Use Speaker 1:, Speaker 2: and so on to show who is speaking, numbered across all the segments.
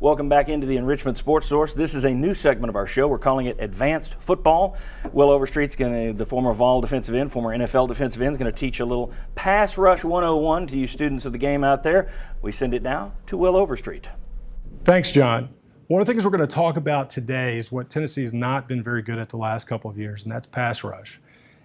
Speaker 1: Welcome back into the Enrichment Sports Source. This is a new segment of our show. We're calling it Advanced Football. Will Overstreet's the former Vol defensive end, former NFL defensive end, is going to teach a little pass rush 101 to you students of the game out there. We send it now to Will Overstreet.
Speaker 2: Thanks, John. One of the things we're going to talk about today is what Tennessee has not been very good at the last couple of years, and that's pass rush.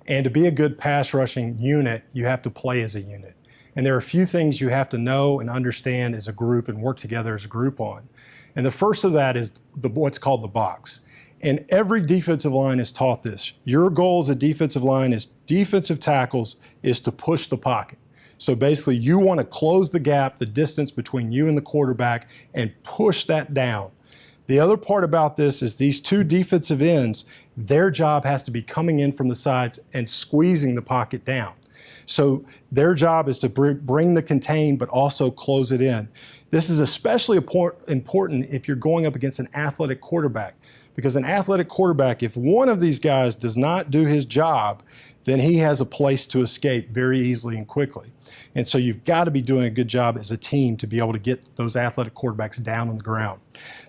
Speaker 2: And to be a good pass rushing unit, you have to play as a unit. And there are a few things you have to know and understand as a group and work together as a group on. And the first of that is what's called the box. And every defensive line is taught this. Your goal as a defensive line is defensive tackles is to push the pocket. So basically you want to close the gap, the distance between you and the quarterback, and push that down. The other part about this is these two defensive ends, their job has to be coming in from the sides and squeezing the pocket down. So their job is to bring the contain, but also close it in. This is especially important if you're going up against an athletic quarterback, because an athletic quarterback, if one of these guys does not do his job, then he has a place to escape very easily and quickly. And so you've got to be doing a good job as a team to be able to get those athletic quarterbacks down on the ground.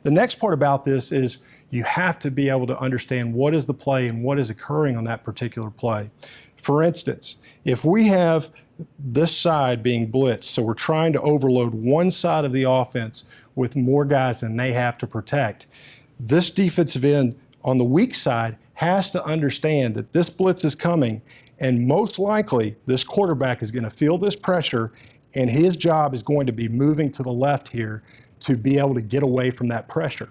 Speaker 2: The next part about this is you have to be able to understand what is the play and what is occurring on that particular play. For instance, if we have this side being blitzed, so we're trying to overload one side of the offense with more guys than they have to protect, this defensive end on the weak side has to understand that this blitz is coming, and most likely this quarterback is going to feel this pressure, and his job is going to be moving to the left here to be able to get away from that pressure.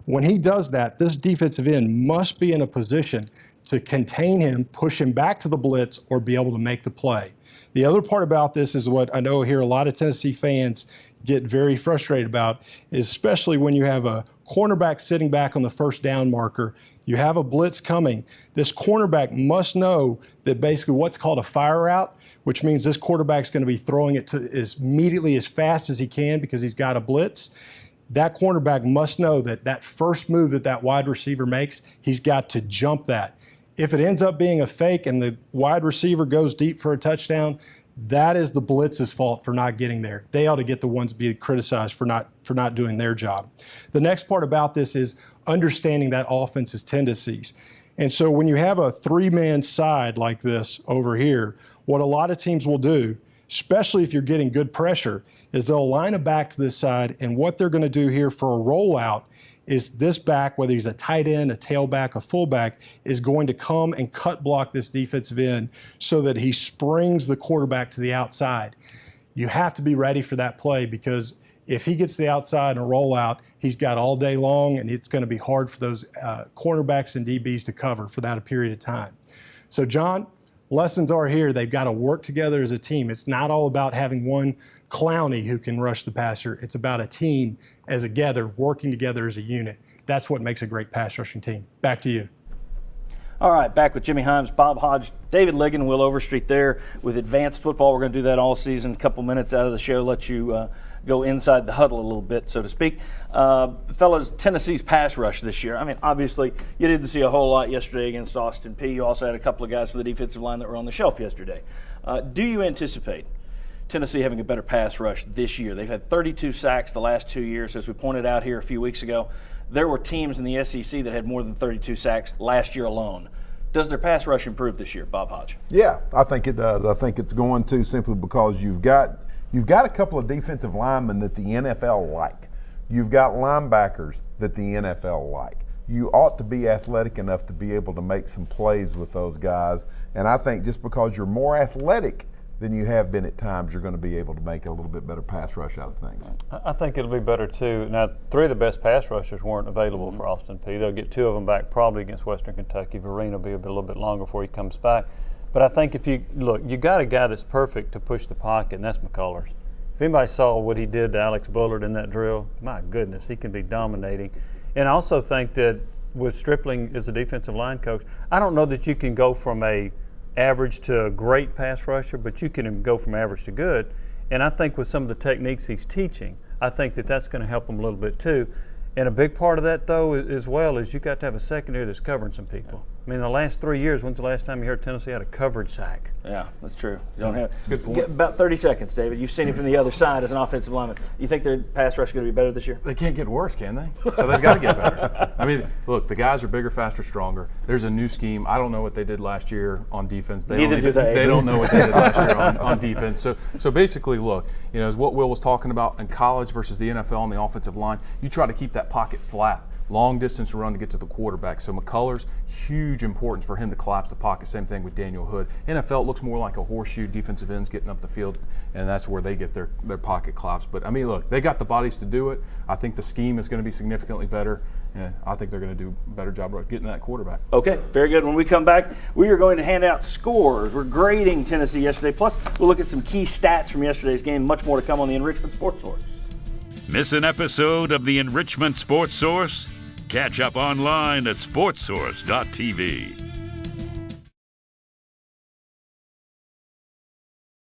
Speaker 2: When he does that, this defensive end must be in a position to contain him, push him back to the blitz, or be able to make the play. The other part about this is what I know here a lot of Tennessee fans get very frustrated about, is especially when you have a cornerback sitting back on the first down marker, you have a blitz coming. This cornerback must know that basically what's called a fire route, which means this quarterback's going to be throwing it to immediately as fast as he can because he's got a blitz. That cornerback must know that that first move that wide receiver makes, he's got to jump that. If it ends up being a fake and the wide receiver goes deep for a touchdown, that is the blitz's fault for not getting there. They ought to get the ones being criticized for not doing their job. The next part about this is understanding that offense's tendencies. And so when you have a three-man side like this over here, what a lot of teams will do, especially if you're getting good pressure, is they'll line a back to this side, and what they're going to do here for a rollout is this back, whether he's a tight end, a tailback, a fullback, is going to come and cut block this defensive end so that he springs the quarterback to the outside. You have to be ready for that play, because if he gets to the outside and a rollout, he's got all day long, and it's going to be hard for those cornerbacks and DBs to cover for that period of time. So, John, lessons are here. They've got to work together as a team. It's not all about having one Clowney who can rush the passer. It's about a team as a together, working together as a unit. That's what makes a great pass rushing team. Back to you.
Speaker 1: All right, back with Jimmy Hyams, Bob Hodge, David Ligon, Will Overstreet there with Advanced Football. We're going to do that all season. A couple minutes out of the show, let you go inside the huddle a little bit, so to speak. Fellas, Tennessee's pass rush this year. I mean, obviously, you didn't see a whole lot yesterday against Austin Peay. You also had a couple of guys for the defensive line that were on the shelf yesterday. Do you anticipate Tennessee having a better pass rush this year? They've had 32 sacks the last 2 years. As we pointed out here a few weeks ago, there were teams in the SEC that had more than 32 sacks last year alone. Does their pass rush improve this year, Bob Hodge?
Speaker 3: Yeah, I think it does. I think it's going to, simply because you've got a couple of defensive linemen that the NFL like. You've got linebackers that the NFL like. You ought to be athletic enough to be able to make some plays with those guys. And I think just because you're more athletic than you have been at times, you're going to be able to make a little bit better pass rush out of things.
Speaker 4: I think it'll be better too. Now, three of the best pass rushers weren't available for Austin Peay. They'll get two of them back probably against Western Kentucky. Vereen will be a little bit longer before he comes back. But I think if you look, you got a guy that's perfect to push the pocket, and that's McCullers. If anybody saw what he did to Alex Bullard in that drill, my goodness, he can be dominating. And I also think that with Stripling as a defensive line coach, I don't know that you can go from a average to a great pass rusher, but you can go from average to good. And I think with some of the techniques he's teaching, I think that that's going to help him a little bit too. And a big part of that, though, as well, is you got to have a secondary that's covering some people. I mean, the last 3 years, when's the last time you heard Tennessee had a coverage sack?
Speaker 1: Yeah, that's true. You don't have.
Speaker 5: good point.
Speaker 1: About 30 seconds, David. You've seen it from the other side as an offensive lineman. You think their pass rush is going to be better this year?
Speaker 5: They can't get worse, can they? So they've got to get better. I mean, look, the guys are bigger, faster, stronger. There's a new scheme. I don't know what they did last year on defense.
Speaker 1: Neither do they.
Speaker 5: They don't know what they did last year on defense. So basically, look, as what Will was talking about in college versus the NFL on the offensive line, you try to keep that pocket flat. Long distance run to get to the quarterback. So McCullers, huge importance for him to collapse the pocket. Same thing with Daniel Hood. NFL looks more like a horseshoe, defensive ends getting up the field, and that's where they get their pocket collapse. But I mean, look, they got the bodies to do it. I think the scheme is going to be significantly better, and I think they're going to do a better job of getting that quarterback.
Speaker 1: Okay, very good. When we come back, we are going to hand out scores. We're grading Tennessee yesterday. Plus, we'll look at some key stats from yesterday's game. Much more to come on the Enrichment Sports Source.
Speaker 6: Miss an episode of the Enrichment Sports Source? Catch up online at sportsource.tv.